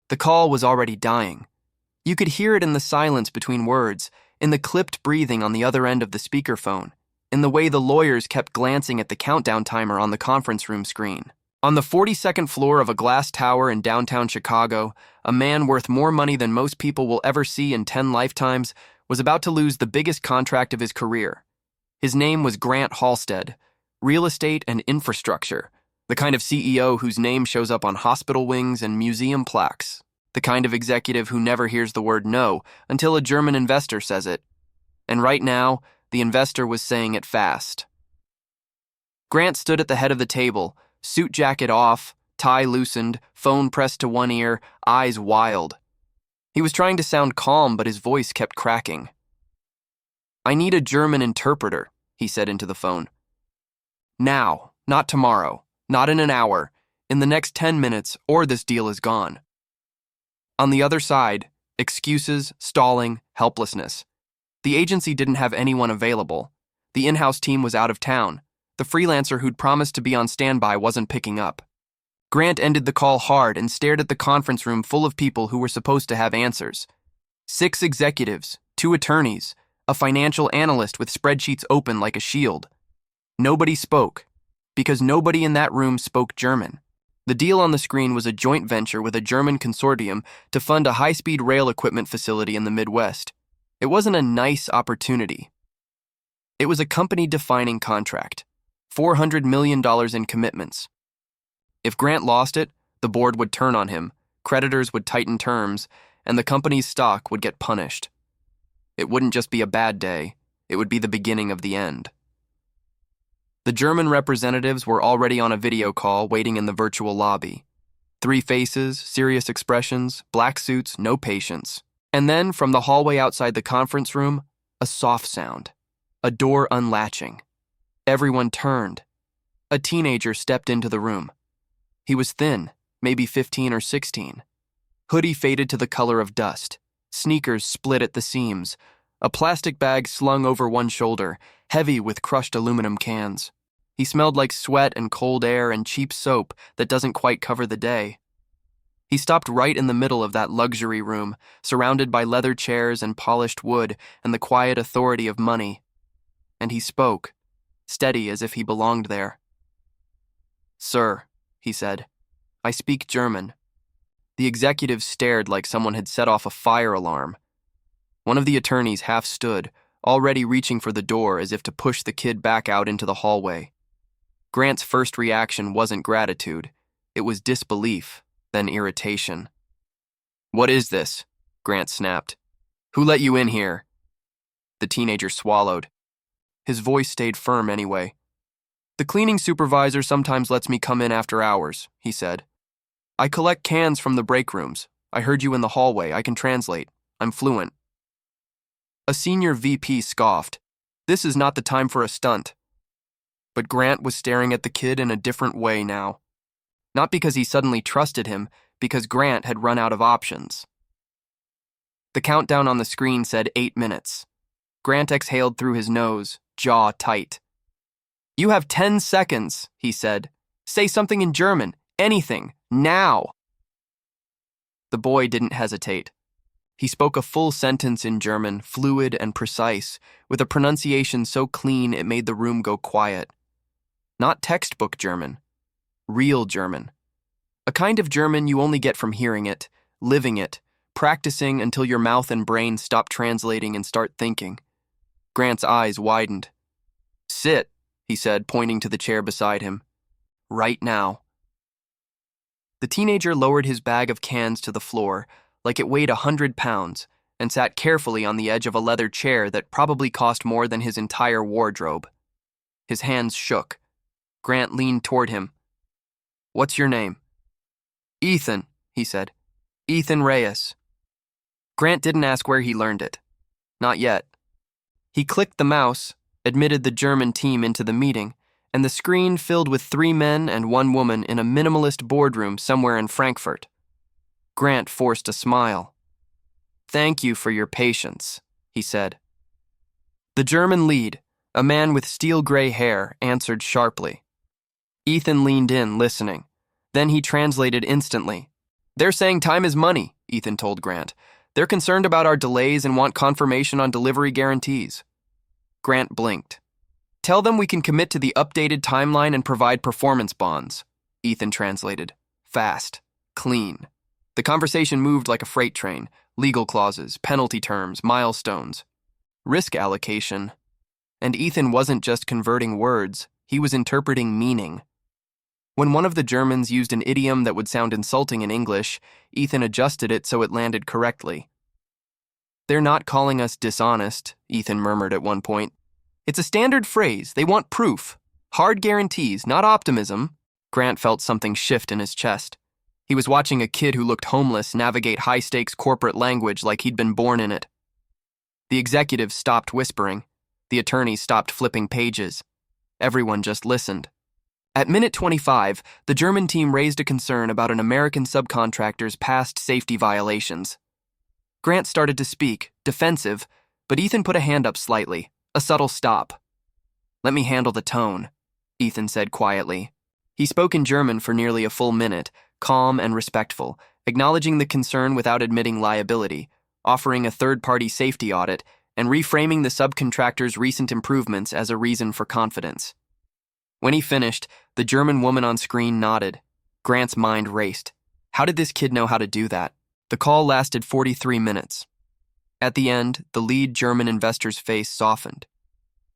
The call was already dying. You could hear it in the silence between words, in the clipped breathing on the other end of the speakerphone, in the way the lawyers kept glancing at the countdown timer on the conference room screen. On the 42nd floor of a glass tower in downtown Chicago, a man worth more money than most people will ever see in 10 lifetimes was about to lose the biggest contract of his career. His name was Grant Halstead, real estate and infrastructure, the kind of CEO whose name shows up on hospital wings and museum plaques, the kind of executive who never hears the word no until a German investor says it. And right now, the investor was saying it fast. Grant stood at the head of the table, suit jacket off, tie loosened, phone pressed to one ear, eyes wild. He was trying to sound calm, but his voice kept cracking. "I need a German interpreter," he said into the phone. "Now, not tomorrow, not in an hour, in the next 10 minutes, or this deal is gone." On the other side, excuses, stalling, helplessness. The agency didn't have anyone available. The in-house team was out of town. The freelancer who'd promised to be on standby wasn't picking up. Grant ended the call hard and stared at the conference room full of people who were supposed to have answers. 6 executives, 2 attorneys, a financial analyst with spreadsheets open like a shield. Nobody spoke, because nobody in that room spoke German. The deal on the screen was a joint venture with a German consortium to fund a high-speed rail equipment facility in the Midwest. It wasn't a nice opportunity. It was a company-defining contract, $400 million in commitments. If Grant lost it, the board would turn on him, creditors would tighten terms, and the company's stock would get punished. It wouldn't just be a bad day, it would be the beginning of the end. The German representatives were already on a video call waiting in the virtual lobby. 3 faces, serious expressions, black suits, no patience. And then, from the hallway outside the conference room, a soft sound. A door unlatching. Everyone turned. A teenager stepped into the room. He was thin, maybe 15 or 16. Hoodie faded to the color of dust. Sneakers split at the seams. A plastic bag slung over one shoulder, heavy with crushed aluminum cans. He smelled like sweat and cold air and cheap soap that doesn't quite cover the day. He stopped right in the middle of that luxury room, surrounded by leather chairs and polished wood and the quiet authority of money. And he spoke, steady as if he belonged there. "Sir," he said, "I speak German." The executive stared like someone had set off a fire alarm. One of the attorneys half stood, already reaching for the door as if to push the kid back out into the hallway. Grant's first reaction wasn't gratitude. It was disbelief, then irritation. "What is this?" Grant snapped. "Who let you in here?" The teenager swallowed. His voice stayed firm anyway. "The cleaning supervisor sometimes lets me come in after hours," he said. "I collect cans from the break rooms. I heard you in the hallway. I can translate. I'm fluent." A senior VP scoffed. "This is not the time for a stunt." But Grant was staring at the kid in a different way now. Not because he suddenly trusted him, because Grant had run out of options. The countdown on the screen said 8 minutes. Grant exhaled through his nose, jaw tight. "You have 10 seconds, he said. "Say something in German, anything, now." The boy didn't hesitate. He spoke a full sentence in German, fluid and precise, with a pronunciation so clean it made the room go quiet. Not textbook German. Real German. A kind of German you only get from hearing it, living it, practicing until your mouth and brain stop translating and start thinking. Grant's eyes widened. "Sit," he said, pointing to the chair beside him. "Right now." The teenager lowered his bag of cans to the floor, like it weighed 100 pounds, and sat carefully on the edge of a leather chair that probably cost more than his entire wardrobe. His hands shook. Grant leaned toward him. "What's your name?" "Ethan," he said. "Ethan Reyes." Grant didn't ask where he learned it. Not yet. He clicked the mouse, admitted the German team into the meeting, and the screen filled with 3 men and 1 woman in a minimalist boardroom somewhere in Frankfurt. Grant forced a smile. "Thank you for your patience," he said. The German lead, a man with steel-gray hair, answered sharply. Ethan leaned in, listening. Then he translated instantly. They're saying time is money, Ethan told Grant. They're concerned about our delays and want confirmation on delivery guarantees. Grant blinked. Tell them we can commit to the updated timeline and provide performance bonds, Ethan translated. Fast. Clean. The conversation moved like a freight train. Legal clauses, penalty terms, milestones. Risk allocation. And Ethan wasn't just converting words, he was interpreting meaning. When one of the Germans used an idiom that would sound insulting in English, Ethan adjusted it so it landed correctly. They're not calling us dishonest, Ethan murmured at one point. It's a standard phrase. They want proof. Hard guarantees, not optimism. Grant felt something shift in his chest. He was watching a kid who looked homeless navigate high-stakes corporate language like he'd been born in it. The executives stopped whispering. The attorneys stopped flipping pages. Everyone just listened. At minute 25, the German team raised a concern about an American subcontractor's past safety violations. Grant started to speak, defensive, but Ethan put a hand up slightly, a subtle stop. Let me handle the tone, Ethan said quietly. He spoke in German for nearly a full minute, calm and respectful, acknowledging the concern without admitting liability, offering a third-party safety audit, and reframing the subcontractor's recent improvements as a reason for confidence. When he finished, the German woman on screen nodded. Grant's mind raced. How did this kid know how to do that? The call lasted 43 minutes. At the end, the lead German investor's face softened.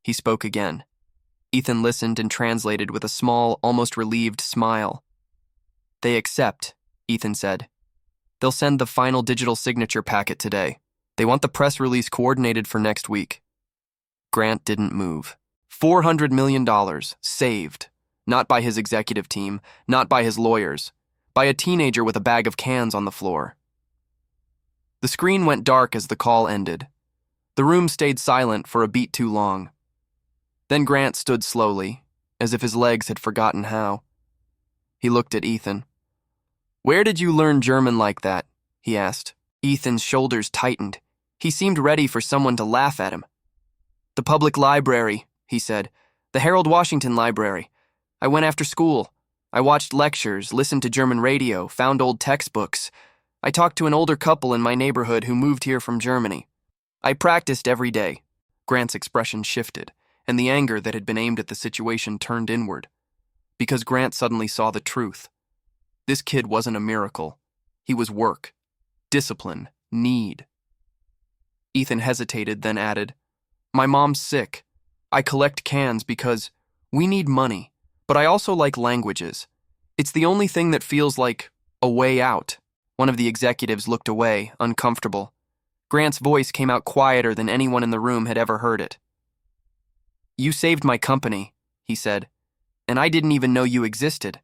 He spoke again. Ethan listened and translated with a small, almost relieved smile. They accept, Ethan said. They'll send the final digital signature packet today. They want the press release coordinated for next week. Grant didn't move. $400 million saved. Not by his executive team, not by his lawyers, by a teenager with a bag of cans on the floor. The screen went dark as the call ended. The room stayed silent for a beat too long. Then Grant stood slowly, as if his legs had forgotten how. He looked at Ethan. Where did you learn German like that? He asked. Ethan's shoulders tightened. He seemed ready for someone to laugh at him. The public library, he said. The Harold Washington Library. I went after school. I watched lectures, listened to German radio, found old textbooks. I talked to an older couple in my neighborhood who moved here from Germany. I practiced every day. Grant's expression shifted, and the anger that had been aimed at the situation turned inward. Because Grant suddenly saw the truth. This kid wasn't a miracle. He was work, discipline, need. Ethan hesitated, then added, My mom's sick. I collect cans because we need money, but I also like languages. It's the only thing that feels like a way out. One of the executives looked away, uncomfortable. Grant's voice came out quieter than anyone in the room had ever heard it. You saved my company, he said, and I didn't even know you existed.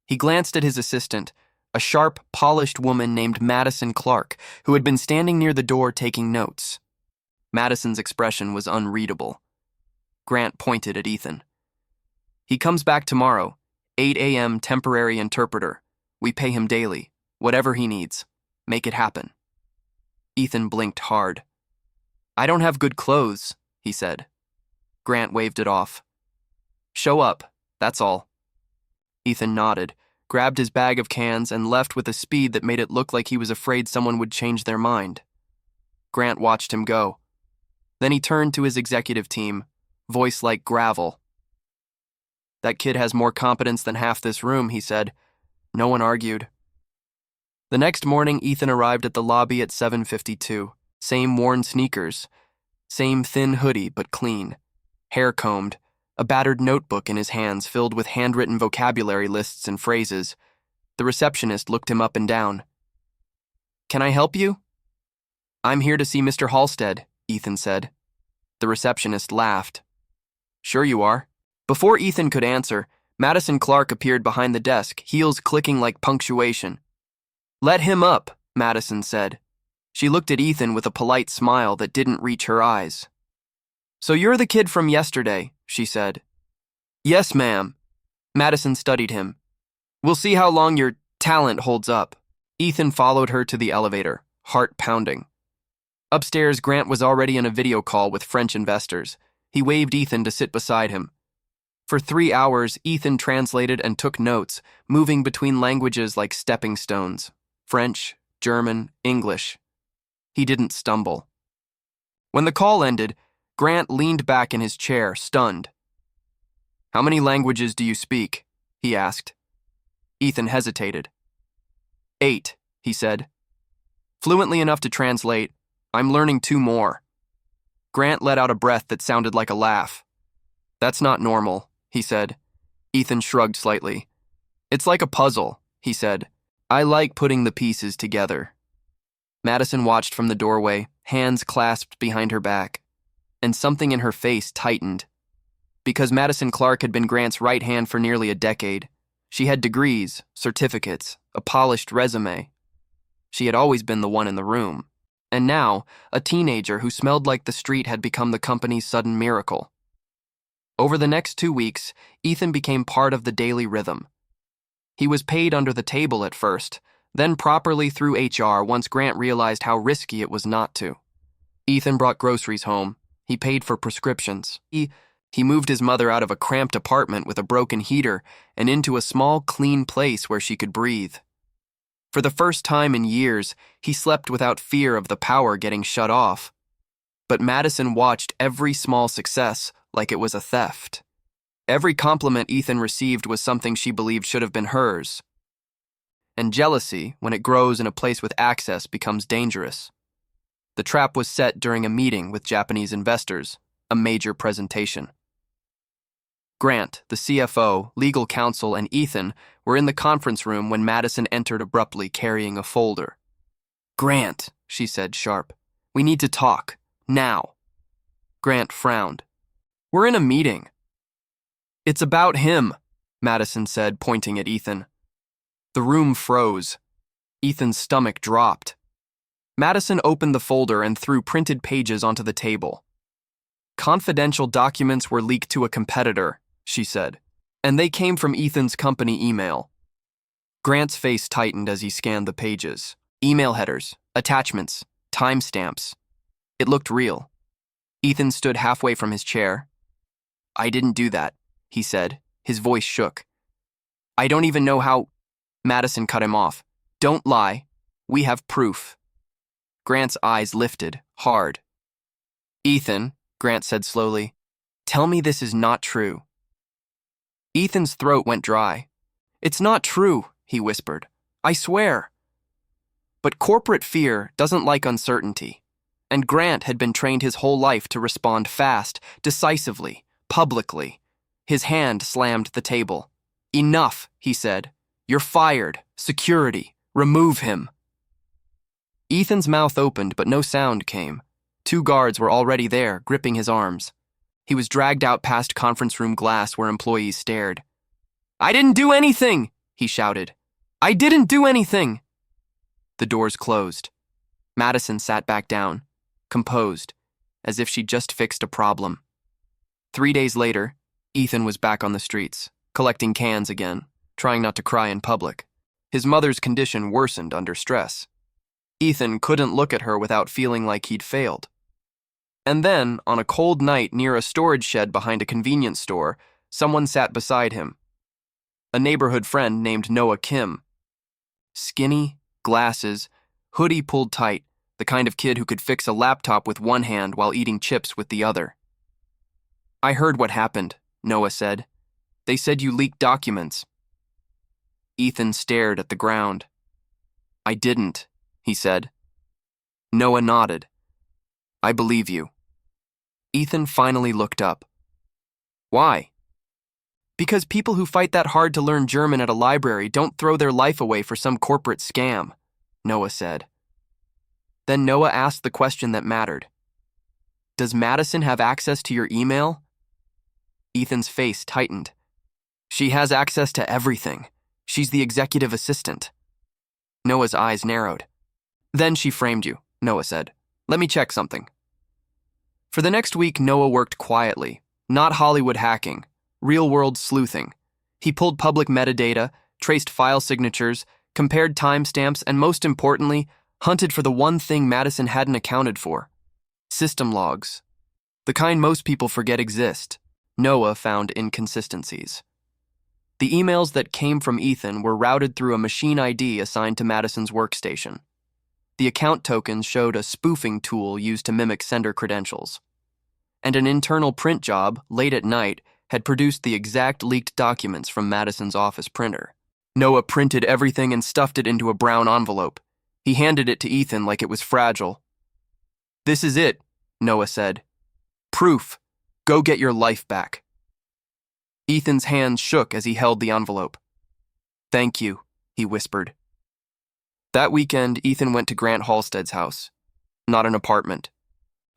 He glanced at his assistant, a sharp, polished woman named Madison Clark, who had been standing near the door taking notes. Madison's expression was unreadable. Grant pointed at Ethan. He comes back tomorrow, 8 a.m. temporary interpreter. We pay him daily, whatever he needs. Make it happen. Ethan blinked hard. I don't have good clothes, he said. Grant waved it off. Show up, that's all. Ethan nodded, grabbed his bag of cans, and left with a speed that made it look like he was afraid someone would change their mind. Grant watched him go. Then he turned to his executive team, voice like gravel. That kid has more competence than half this room, he said. No one argued. The next morning, Ethan arrived at the lobby at 7:52. Same worn sneakers, same thin hoodie but clean, hair combed, a battered notebook in his hands filled with handwritten vocabulary lists and phrases. The receptionist looked him up and down. Can I help you? I'm here to see Mr. Halstead, Ethan said. The receptionist laughed. Sure you are. Before Ethan could answer, Madison Clark appeared behind the desk, heels clicking like punctuation. Let him up, Madison said. She looked at Ethan with a polite smile that didn't reach her eyes. So you're the kid from yesterday, she said. Yes, ma'am. Madison studied him. We'll see how long your talent holds up. Ethan followed her to the elevator, heart pounding. Upstairs, Grant was already in a video call with French investors. He waved Ethan to sit beside him. For 3 hours, Ethan translated and took notes, moving between languages like stepping stones: French, German, English. He didn't stumble. When the call ended, Grant leaned back in his chair, stunned. "How many languages do you speak?" he asked. Ethan hesitated. 8, he said. "Fluently enough to translate. I'm learning 2 more. Grant let out a breath that sounded like a laugh. "That's not normal," he said. Ethan shrugged slightly. "It's like a puzzle," he said. "I like putting the pieces together." Madison watched from the doorway, hands clasped behind her back, and something in her face tightened. Because Madison Clark had been Grant's right hand for nearly a decade, she had degrees, certificates, a polished resume. She had always been the one in the room, and now, a teenager who smelled like the street had become the company's sudden miracle. Over the next 2 weeks, Ethan became part of the daily rhythm. He was paid under the table at first, then properly through HR once Grant realized how risky it was not to. Ethan brought groceries home. He paid for prescriptions. He moved his mother out of a cramped apartment with a broken heater and into a small, clean place where she could breathe. For the first time in years, he slept without fear of the power getting shut off. But Madison watched every small success like it was a theft. Every compliment Ethan received was something she believed should have been hers. And jealousy, when it grows in a place with access, becomes dangerous. The trap was set during a meeting with Japanese investors, a major presentation. Grant, the CFO, legal counsel, and Ethan were in the conference room when Madison entered abruptly carrying a folder. "Grant," she said, sharp, "we need to talk. Now." Grant frowned. "We're in a meeting." "It's about him," Madison said, pointing at Ethan. The room froze. Ethan's stomach dropped. Madison opened the folder and threw printed pages onto the table. "Confidential documents were leaked to a competitor," she said, "and they came from Ethan's company email." Grant's face tightened as he scanned the pages. Email headers, attachments, timestamps. It looked real. Ethan stood halfway from his chair. "I didn't do that," he said. His voice shook. "I don't even know how—" Madison cut him off. "Don't lie. We have proof." Grant's eyes lifted, hard. "Ethan," Grant said slowly, "tell me this is not true." Ethan's throat went dry. "It's not true," he whispered. "I swear." But corporate fear doesn't like uncertainty, and Grant had been trained his whole life to respond fast, decisively, publicly. His hand slammed the table. "Enough," he said. "You're fired. Security. Remove him." Ethan's mouth opened, but no sound came. 2 guards were already there, gripping his arms. He was dragged out past conference room glass where employees stared. "I didn't do anything," he shouted. "I didn't do anything." The doors closed. Madison sat back down, composed, as if she'd just fixed a problem. 3 days later, Ethan was back on the streets, collecting cans again, trying not to cry in public. His mother's condition worsened under stress. Ethan couldn't look at her without feeling like he'd failed. And then, on a cold night near a storage shed behind a convenience store, someone sat beside him. A neighborhood friend named Noah Kim. Skinny, glasses, hoodie pulled tight, the kind of kid who could fix a laptop with one hand while eating chips with the other. "I heard what happened," Noah said. "They said you leaked documents." Ethan stared at the ground. "I didn't," he said. Noah nodded. "I believe you." Ethan finally looked up. "Why?" "Because people who fight that hard to learn German at a library don't throw their life away for some corporate scam," Noah said. Then Noah asked the question that mattered. "Does Madison have access to your email?" Ethan's face tightened. "She has access to everything. She's the executive assistant." Noah's eyes narrowed. "Then she framed you," Noah said. "Let me check something." For the next week, Noah worked quietly, not Hollywood hacking, real-world sleuthing. He pulled public metadata, traced file signatures, compared timestamps, and most importantly, hunted for the one thing Madison hadn't accounted for: system logs. The kind most people forget exist. Noah found inconsistencies. The emails that came from Ethan were routed through a machine ID assigned to Madison's workstation. The account tokens showed a spoofing tool used to mimic sender credentials. And an internal print job, late at night, had produced the exact leaked documents from Madison's office printer. Noah printed everything and stuffed it into a brown envelope. He handed it to Ethan like it was fragile. "This is it," Noah said. "Proof. Go get your life back." Ethan's hands shook as he held the envelope. "Thank you," he whispered. That weekend, Ethan went to Grant Halstead's house. Not an apartment.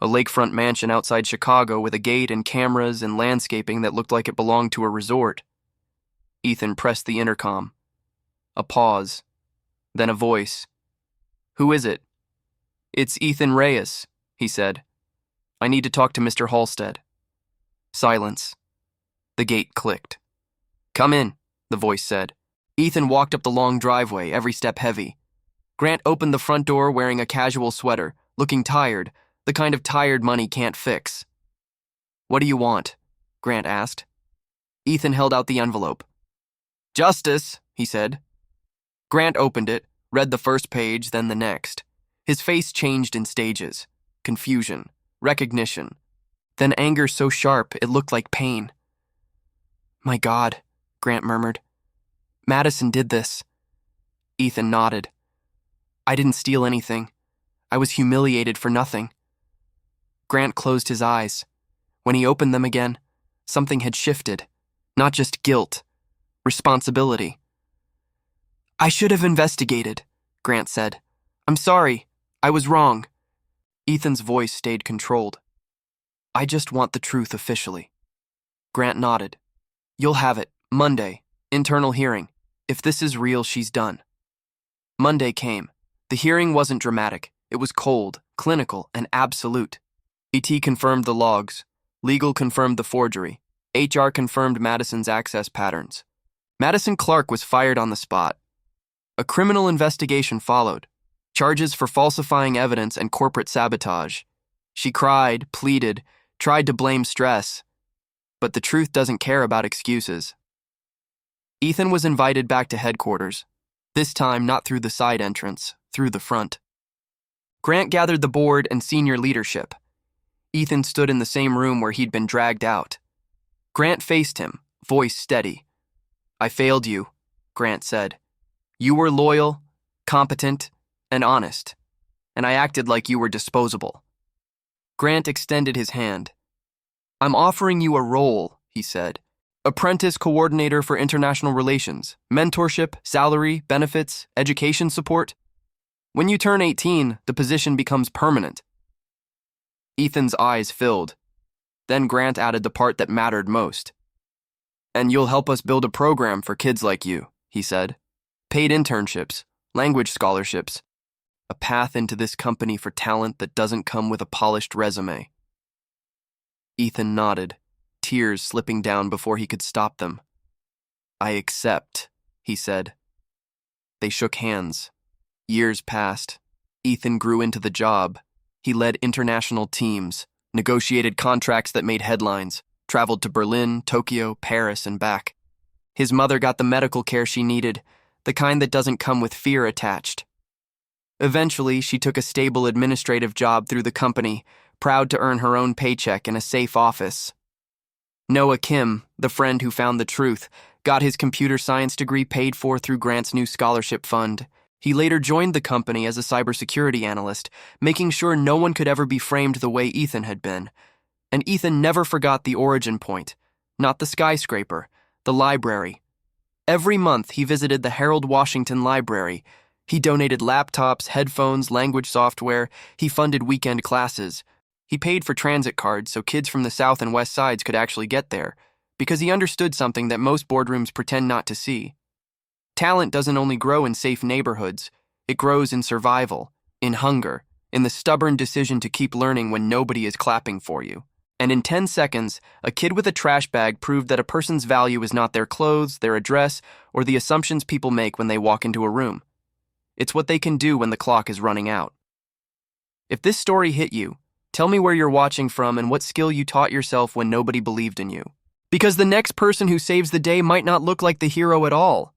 A lakefront mansion outside Chicago with a gate and cameras and landscaping that looked like it belonged to a resort. Ethan pressed the intercom. A pause. Then a voice. "Who is it?" "It's Ethan Reyes," he said. "I need to talk to Mr. Halstead." Silence. The gate clicked. "Come in," the voice said. Ethan walked up the long driveway, every step heavy. Grant opened the front door wearing a casual sweater, looking tired, the kind of tired money can't fix. "What do you want?" Grant asked. Ethan held out the envelope. "Justice," he said. Grant opened it, read the first page, then the next. His face changed in stages. Confusion, recognition, then anger so sharp it looked like pain. "My God," Grant murmured. "Madison did this." Ethan nodded. "I didn't steal anything. I was humiliated for nothing." Grant closed his eyes. When he opened them again, something had shifted. Not just guilt, responsibility. "I should have investigated," Grant said. "I'm sorry. I was wrong." Ethan's voice stayed controlled. "I just want the truth officially." Grant nodded. "You'll have it. Monday. Internal hearing. If this is real, she's done." Monday came. The hearing wasn't dramatic. It was cold, clinical, and absolute. ET confirmed the logs. Legal confirmed the forgery. HR confirmed Madison's access patterns. Madison Clark was fired on the spot. A criminal investigation followed. Charges for falsifying evidence and corporate sabotage. She cried, pleaded, tried to blame stress. But the truth doesn't care about excuses. Ethan was invited back to headquarters. This time not through the side entrance, through the front. Grant gathered the board and senior leadership. Ethan stood in the same room where he'd been dragged out. Grant faced him, voice steady. "I failed you," Grant said. "You were loyal, competent, and honest, and I acted like you were disposable." Grant extended his hand. "I'm offering you a role," he said. "Apprentice coordinator for international relations, mentorship, salary, benefits, education support. When you turn 18, the position becomes permanent." Ethan's eyes filled. Then Grant added the part that mattered most. "And you'll help us build a program for kids like you," he said. "Paid internships, language scholarships, a path into this company for talent that doesn't come with a polished resume." Ethan nodded, tears slipping down before he could stop them. "I accept," he said. They shook hands. Years passed. Ethan grew into the job. He led international teams, negotiated contracts that made headlines, traveled to Berlin, Tokyo, Paris, and back. His mother got the medical care she needed, the kind that doesn't come with fear attached. Eventually, she took a stable administrative job through the company, proud to earn her own paycheck in a safe office. Noah Kim, the friend who found the truth, got his computer science degree paid for through Grant's new scholarship fund. He later joined the company as a cybersecurity analyst, making sure no one could ever be framed the way Ethan had been. And Ethan never forgot the origin point, not the skyscraper, the library. Every month he visited the Harold Washington Library. He donated laptops, headphones, language software. He funded weekend classes. He paid for transit cards so kids from the South and West Sides could actually get there, because he understood something that most boardrooms pretend not to see. Talent doesn't only grow in safe neighborhoods, it grows in survival, in hunger, in the stubborn decision to keep learning when nobody is clapping for you. And in 10 seconds, a kid with a trash bag proved that a person's value is not their clothes, their address, or the assumptions people make when they walk into a room. It's what they can do when the clock is running out. If this story hit you, tell me where you're watching from and what skill you taught yourself when nobody believed in you. Because the next person who saves the day might not look like the hero at all.